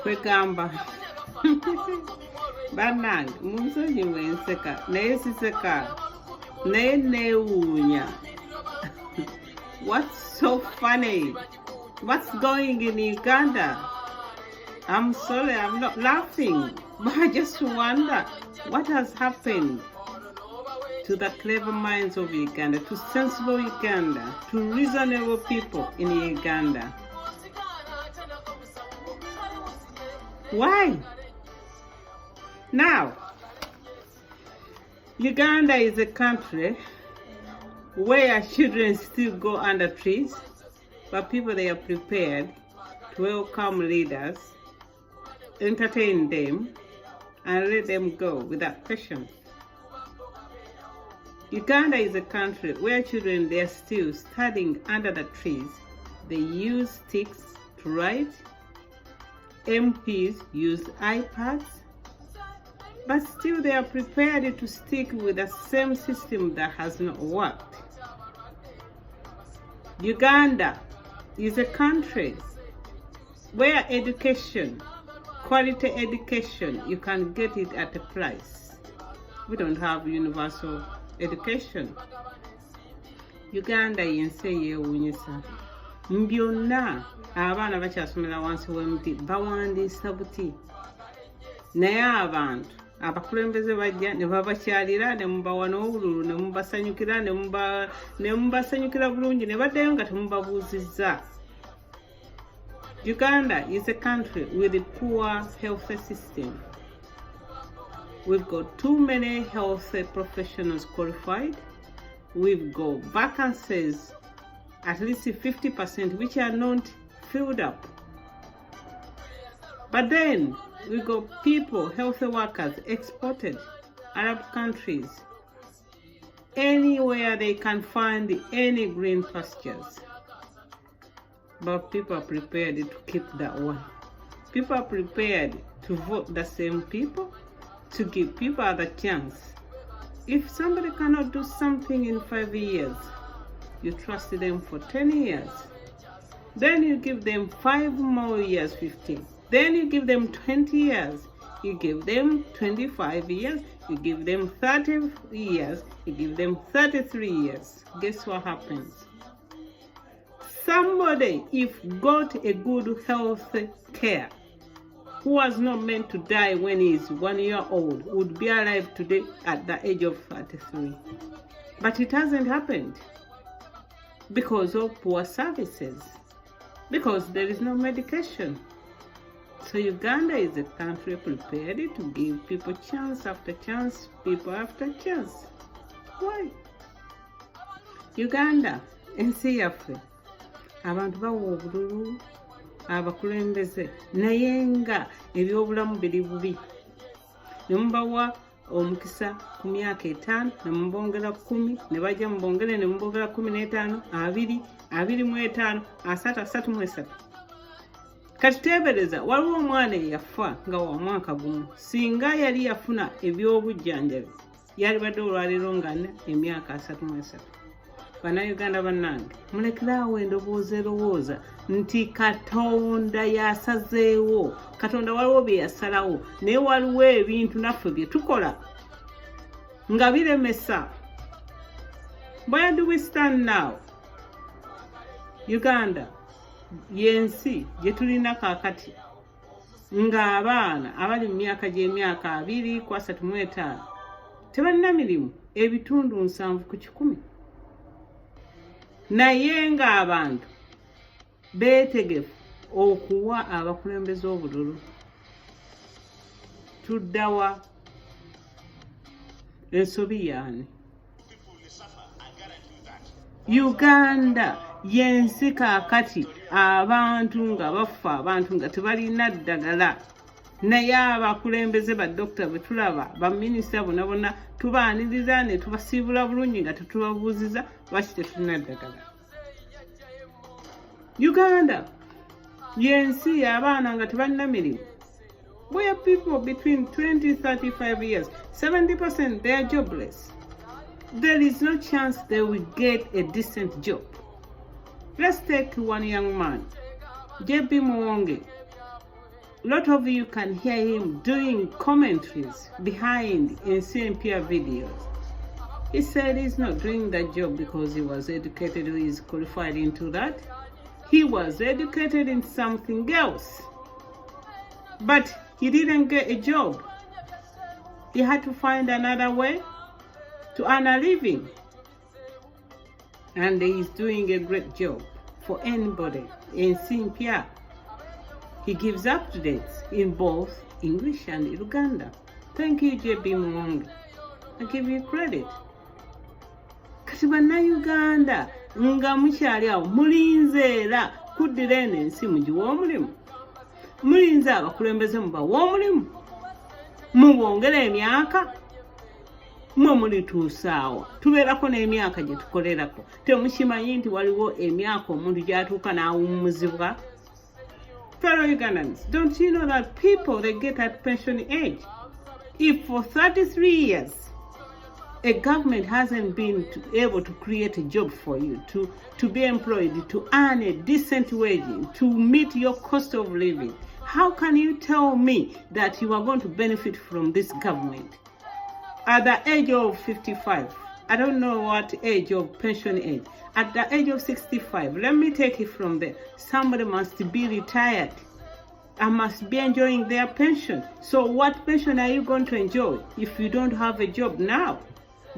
kwegamba bannange munsonyiwe nseka naye siseka naye neewuunya. What's so funny? What's going in Uganda? I'm sorry, I'm not laughing, but I just wonder what has happened to the clever minds of Uganda, to sensible Uganda, to reasonable people in Uganda. Why? Now, Uganda is a country where children still go under trees, but people they are prepared to welcome leaders, entertain them, and let them go without question. Uganda is a country where children they are still studying under the trees. They use sticks to write. MPs use iPads, but still they are prepared to stick with the same system that has not worked. Uganda is a country where education, quality education, you can get it at a price. We don't have universal education. Uganda yense yeewuunyisa. Byonna abaana bakyasomera wansi w'emiti bawandiisa buti. Naye abantu abakulembeze bajja ne babakyalira ne mubawa n'obululu ne mubasanyukira ne mubasanyukira bulungi ne baddayo nga temubabuuzizza. Uganda is a country with a poor health system. We've got too many health professionals qualified. We've got vacancies, at least 50%, which are not filled up. But then we got people, health workers, exported Arab countries, anywhere they can find any green pastures. But people are prepared to keep that one. People are prepared to vote the same people, to give people other chance. If somebody cannot do something in 5 years, you trust them for 10 years. Then you give them 5 more years, 15. Then you give them 20 years. You give them 25 years. You give them 30 years. You give them 33 years. Guess what happens? Somebody, if got a good health care, who was not meant to die when he is 1 year old, would be alive today at the age of 33. But it hasn't happened because of poor services, because there is no medication. So Uganda is a country prepared to give people chance after chance, people after chance. Why? Uganda, ensi yaffe, abantu bawa obululu abakulembeze naye nga ebyobulamu biri bubi. Ne mubawa omukisa ku myaka 5 ne mubongera 10 ne bajja mubongere ne mubongera 15, 20, 25, 33. Kati teebereza waliwo omwana eyafa nga wa mwaka gumu, singa yali yafuna ebyobujjanjabi yali badde olwaliro nga emyaka 33. Bannayuganda bannange, mulekeraawo endowooza erowooza nti Katonda yasazeewo, Katonda waliwo bye yasalawo, naye waliwo ebintu naffe bye tukola nga biremesa. Where do we stand now? Uganda yensi gye tulina kaakati nga abaana abali mu myaka gy'emyaka 2 ku 35 tebalina mirimu ebitundu 7 ku 100. Naye nga abantu beetegefu okuwa abakulembeze obululu. Tuddawa ensobi yaani? Uganda yensi kaakati abantu nga bafa, abantu nga tebalina ddagala. Naye abakulembeze badokita bwe tulaba, baminisita bonna tubaaniriza ne tubasiibula bulungi nga tetubabuuziza lwaki tetulina ddagala. Uganda yensi y'abaana nga tebalina mirimu. Where people between 20-35 years, 70% they are jobless. There is no chance they will get a decent job. Let's take one young man, JB Mwonge. A lot of you can hear him doing commentaries behind in CNPR videos. He said he's not doing that job because he was educated or is qualified into that. He was educated in something else. But he didn't get a job. He had to find another way to earn a living. And he's doing a great job for anybody in CNPR. He gives updates in both English and Uganda. Thank you, JB Mwonge. I give you credit. Kati bannayuganda nga mukyali awo mulinze era kuddira eno ensi mugiwa omulimu. Mulinze abakulembeze mubawa omulimu. Mubongera emyaka. Mwe mulituusa awo. Tubeerako n'emyaka gye tukolerako. Temukimanyi nti waliwo emyaka omuntu gy'atuuka n'awummuzibwa. Fellow Ugandans, don't you know that people, they get at pension age? If for 33 years, a government hasn't been able to create a job for you, to be employed, to earn a decent wage, to meet your cost of living, how can you tell me that you are going to benefit from this government? At the age of 55, I don't know what age of pension age, at the age of 65, let me take it from there. Somebody must be retired and must be enjoying their pension. So what pension are you going to enjoy if you don't have a job now?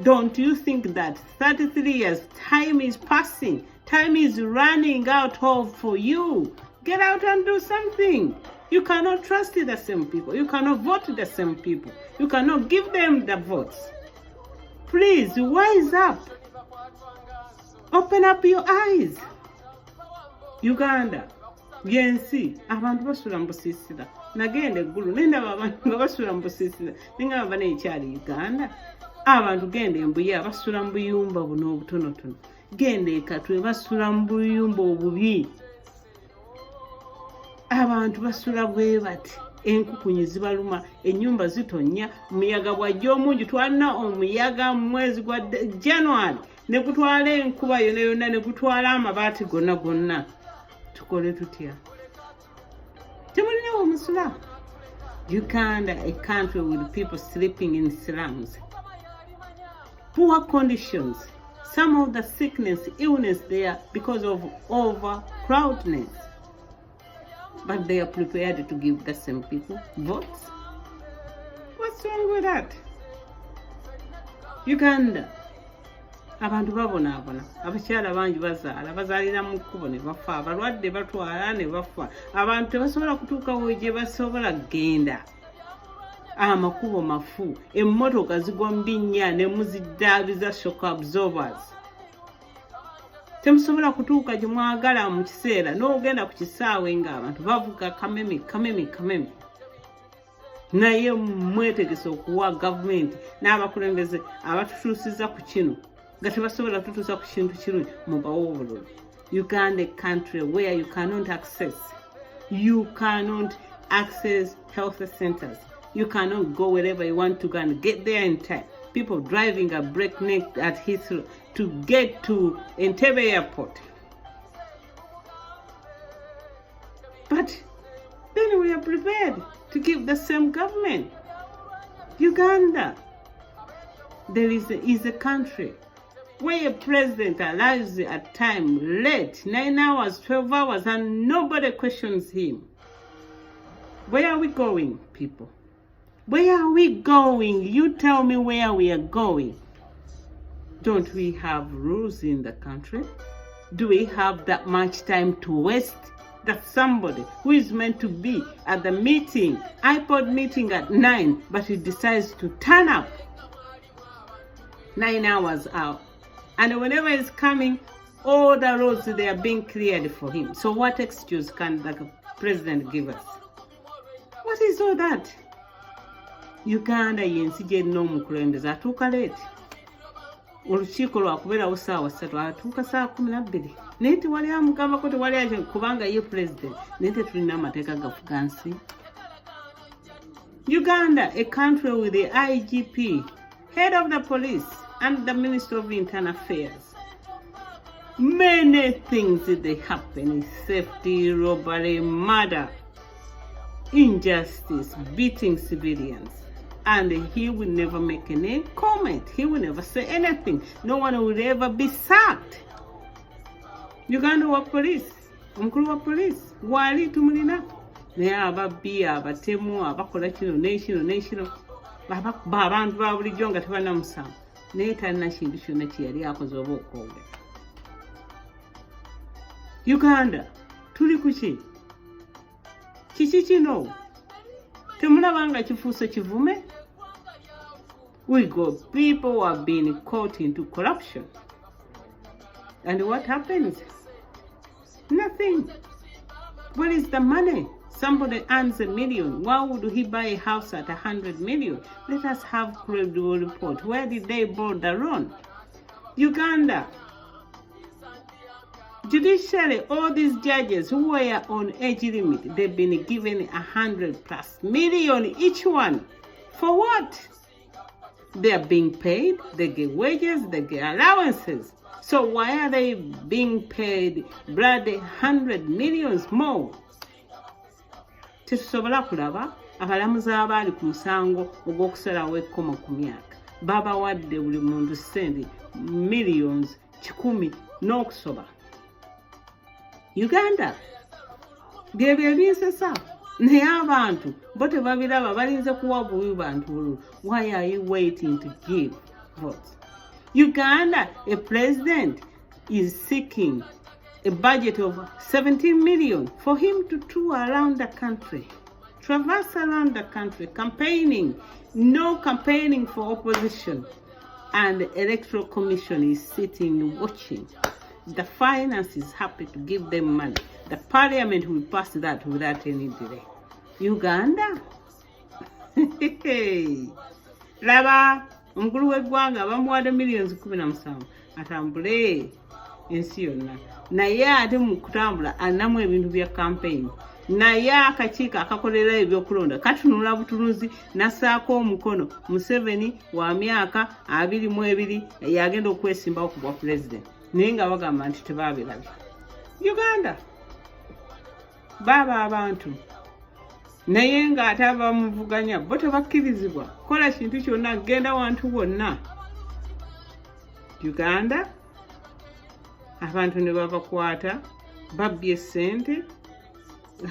Don't you think that 33 years, time is passing, time is running out of for you? Get out and do something. You cannot trust the same people. You cannot vote the same people. You cannot give them the votes. Please, wise up. Open up your eyes. Uganda, yensi, abantu basula mbusisira. Nagende eggulu, nendaba abantu nga basula mbusisira. Nengaba bana ekyali Uganda. Abantu gende mbuya basula mbuyumba buno obutonotono. Gende ekatwe basula mbuyumba obubi. Abantu basula bwe bati. Enkukunyi zibaluma, ennyumba zitonya, omuyaga bwajja omungi twalina omuyaga mu mwezi gwa January. Ne gutwala enkuba yonna yonna ne gutwala amabaati gonna gonna. Tukole tutya? Temulinawo musula. Uganda, a country with people sleeping in slums. Poor conditions. Some of the sickness, illness there because of overcrowdedness. But they are prepared to give the same people votes. What's wrong with that? Uganda. Abantu babonaabona. Abakyala bangi bazaalira mu kkubo ne bafa. Abalwadde batwala ne bafa. Abantu tebasobola kutuuka gye basobola genda. Amakubo mafu. Emmotoka zigwa mu binnya ne muzidaabiza shock absorbers. Temusobola kutuuka gye mwagala mu kiseera n'ogenda ku kisaawe ng'abantu bavuga kameme. Naye mwetegese okuwa gavumenti n'abakulembeze abatutuusiza ku kino nga tebasobola kututuusa ku kintu kirungi mubawe obululu. Uganda, a country where you cannot access health centers. You cannot go wherever you want to go and get there in time. People driving a breakneck at Heathrow to get to Entebbe Airport. But then we are prepared to give the same government. Uganda, there is a country where a president arrives at time late, 9 hours, 12 hours, and nobody questions him. Where are we going, people? Where are we going? You tell me where we are going. Don't we have rules in the country? Do we have that much time to waste? That somebody who is meant to be at the meeting, iPod meeting at 9, but he decides to turn up 9 hours out. And whenever he's coming, all the roads, they are being cleared for him. So what excuse can the president give us? What is all that? Uganda yensi gyenna omukulembeze atuuka leeti. Olukiiko lwakubeerawo ssaawa 3 atuuka saa 12. Naye tewali amugambako, tewali kubanga ye president. Naye tetulina amateeka gafuga nsi. Uganda, a country with the IGP, head of the police, and the Minister of Internal Affairs. Many things they happen, safety, robbery, murder. injustice, beating civilians. And he will never make any comment. He will never say anything. No one will ever be sacked. Uganda wa police, omukulu wa police, wali tumulina. Naye ababbi, abatemu, abakola kino n'ekino, abantu ba bulijjo nga tebalina musango. Naye talina kintu kyonna kye yali akoze oba okwogera. Uganda, tuli ku ki? Kiki kino? Temulaba nga kifuuse kivume? We got people who have been caught into corruption. And what happens? Nothing. Where is the money? Somebody earns $1 million. Why would he buy a house at 100 million? Let us have credible report. Where did they border on? Uganda. Judicially, all these judges who were on age limit, they've been given 100+ million each one. For what? They are being paid, they get wages, they get allowances. So why are they being paid bloody 100 millions more? Tetusobola kulaba abalamuzi abaali ku musango ogw'okusalawo ekkomo ku myaka. Babawadde buli muntu ssente millions 100 n'okusoba. Uganda, byebyo ebinsesa. Naye abantu bo tebabiraba balinze kuwa buwi bantu bululu. Why are you waiting to give votes? Uganda, a president is seeking a budget of 17 million for him to tour around the country, traverse around the country, campaigning. No campaigning for opposition. And the Electoral Commission is sitting watching. The finance is happy to give them money. The parliament will pass that without any delay. Uganda? Laba, omukulu w'eggwanga bamuwadde millions 17 atambule ensi yonna. Naye ate mu kutambula alinamu ebintu bya campaign. Naye akakiiko akakolera ebyokulonda katunula butunuzi nassaako omukono Museveni wa myaka 22 yagenda okwesimbawo ku bwa president. Naye nga bagamba nti tebaabirabye. Uganda, baba abantu naye nga ate abamuvuganya bo tebakkirizibwa kola kintu kyonna genda wantu wonna. Uganda, abantu ne babakwata babbye ssente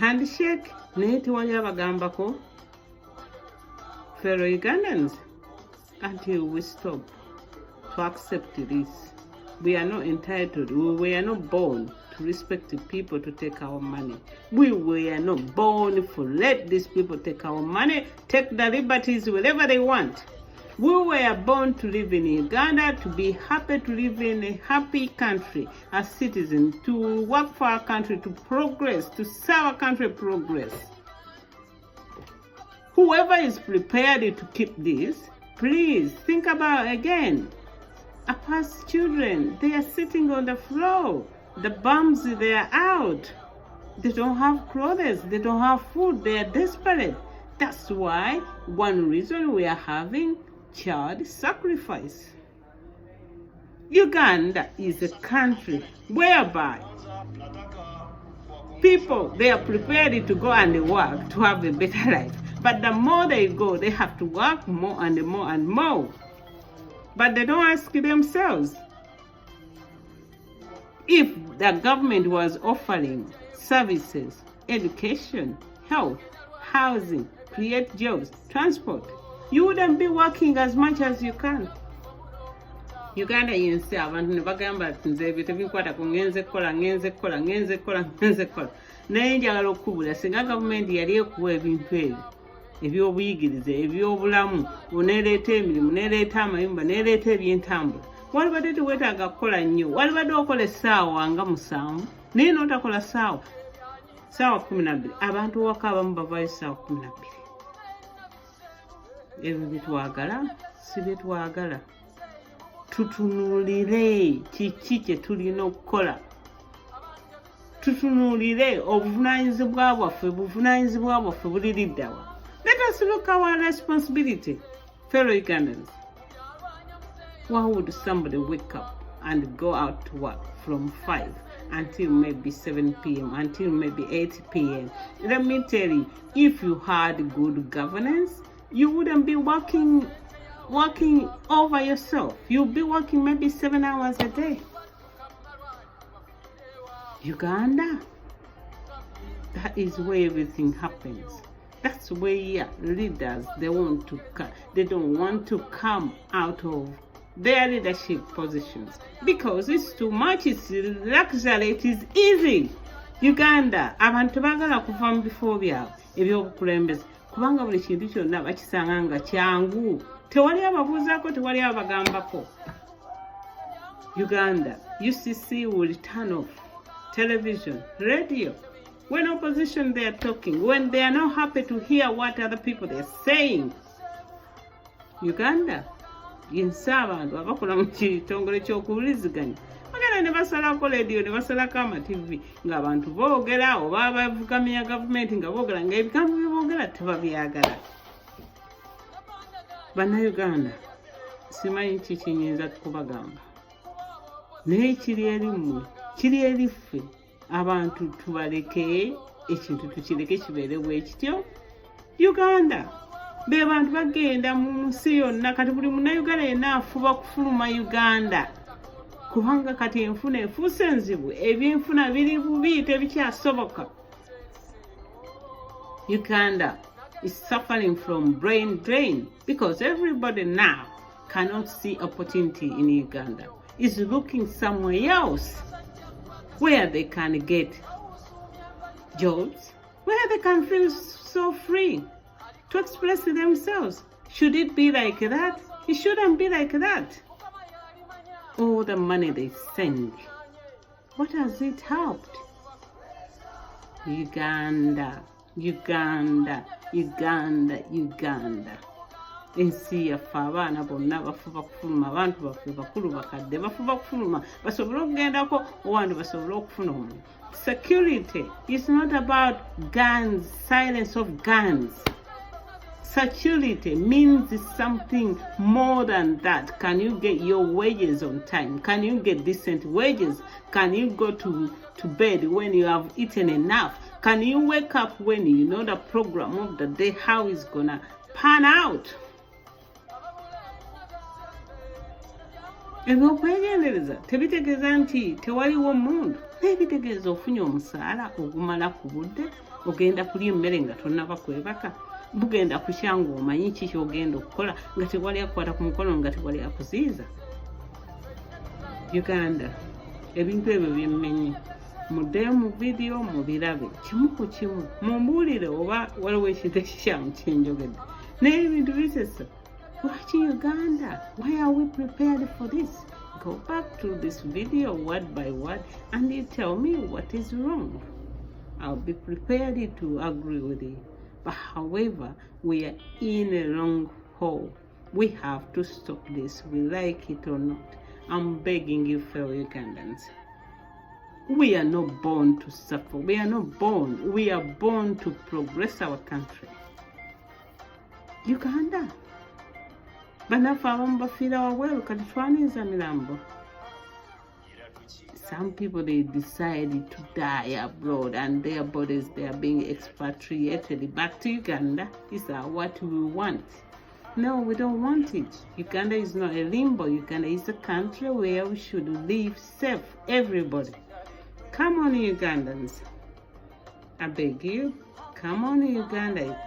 handshake naye tewali abagambako. Fellow Ugandans, until we stop to accept this, we are not entitled, we are not born to respect the people to take our money. We were not born for let these people take our money, take the liberties wherever they want. We were born to live in Uganda, to be happy, to live in a happy country as citizens, to work for our country, to progress, to see our country progress. Whoever is prepared to keep this, please think about again. Our past children, they are sitting on the floor. The bums, they are out. They don't have clothes, they don't have food, they are desperate. That's why one reason we are having child sacrifice. Uganda is a country whereby people, they are prepared to go and work to have a better life. But the more they go, they have to work more and more and more. But they don't ask themselves, if the government was offering services, education, health, housing, create jobs, transport, you wouldn't be working as much as you can. Uganda yensi abantu ne bagamba ati nze ebyo tebikwata ku ngenze kola. Naye njagala okukubula singa gavumenti yali ekuwa ebintu ebyo ebyobuyigirize, ebyobulamu, oneeleeta emirimu, neeleeta amayumba, neeleeta ebyentambula, walibadde teweetaaga kukola nnyo. Walibadde okola essaawa nga 7 naye n'otakola ssaawa 12. Abantu waka abamu bavaayo essaawa 12. Ebyo byetwagala si byetwagala. Tutunuulire kiki kye tulina okukola. Tutunuulire obuvunaanyizibwa bwaffe buliriddawa. Let us look our responsibility, fellow Ugandans. Why would somebody wake up and go out to work from 5 until maybe 7 p.m., until maybe 8 p.m. Let me tell you, if you had good governance, you wouldn't be working over yourself. You'll be working maybe 7 hours a day. Uganda, that is where everything happens. That's where leaders, they don't want to come out of their leadership positions because it's too much, it's luxury, it is easy. Uganda, abantu bagala kuva mu bifo byabwe ebyobukulembeze kubanga buli kintu kyonna bakisanga nga kyangu, tewali ababuuzaako, tewali abagambako. Uganda, UCC will turn off television, radio. When opposition they are talking, when they are not happy to hear what other people are saying. Uganda, yensa abantu abakola mu kitongole ky'okuwuliziganya bagenda ne basalako radio, ne basalako ama-TV ng'abantu boogera oba bavugamya gavumenti nga boogera ng'ebigambo bye boogera tebabyagala. Bannayuganda, simanyi ki kinyinza kubagamba naye kiri erimmwe, kiri eriffe. Abantu tubaleke ekintu tukireke kibeere bwe kityo. Uganda be bantu bagenda mu nsi yonna, kati buli munnayuganda yenna afuba kufuluma Uganda kubanga kati enfuna efuuse enzibu, ebyenfuna biri bubi, tebikyasoboka. Uganda is suffering from brain drain because everybody now cannot see opportunity in Uganda. Is looking somewhere else where they can get jobs, where they can feel so free to express themselves. Should it be like that? It shouldn't be like that. All the money they send, what has it helped? Uganda, Uganda, Uganda, Uganda. Ensi yaffe abaana bonna bafuba kufuluma, abantu baffe bakulu bakadde bafuba kufuluma basobole okugendako owandi basobole okufuna omulimu. Security is not about guns, silence of guns. Security means something more than that. Can you get your wages on time? Can you get decent wages? Can you go to bed when you have eaten enough? Can you wake up when you know the program of the day, how it's gonna pan out? Ebyokwegendereza tebitegeeza nti tewaliwo mundu, nebitegeeza ofunye omusaala ogumala ku budde, ogenda kulya emmere nga tonnaba kwebaka, bugenda kukyanga omanyi ki kyogenda okukola nga tewali akukwata ku mukono, nga tewali akuziiza. Uganda, ebintu ebyo byemmenye muddeyo mu vidiyo mubirabe kimu ku kimu, mumbuulire oba waliwo ekintu ekikyamu kyenjogedde naye ebintu bisesa. Watch Uganda. Why are we prepared for this? Go back to this video word by word and you tell me what is wrong. I'll be prepared to agree with you. But however, we are in a long hole. We have to stop this, we like it or not. I'm begging you, fellow Ugandans. We are not born to suffer. We are not born. We are born to progress our country. Uganda. Banafa abamu bafiira wabweru kati twaniza mirambo. Some people, they decide to die abroad and their bodies, they are being expatriated back to Uganda. Is that what we want? No, we don't want it. Uganda is not a limbo. Uganda is a country where we should live safe, everybody. Come on, Ugandans. I beg you, come on, Uganda.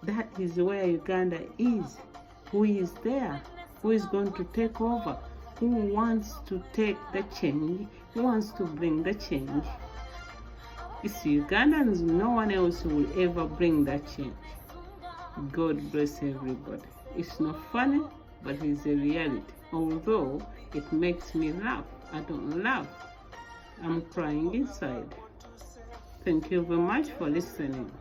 That is where Uganda is. Who is there? Who is going to take over? Who wants to take the change? Who wants to bring the change? It's Ugandans. No one else will ever bring that change. God bless everybody. It's not funny, but it's a reality. Although it makes me laugh, I don't laugh. I'm crying inside. Thank you very much for listening.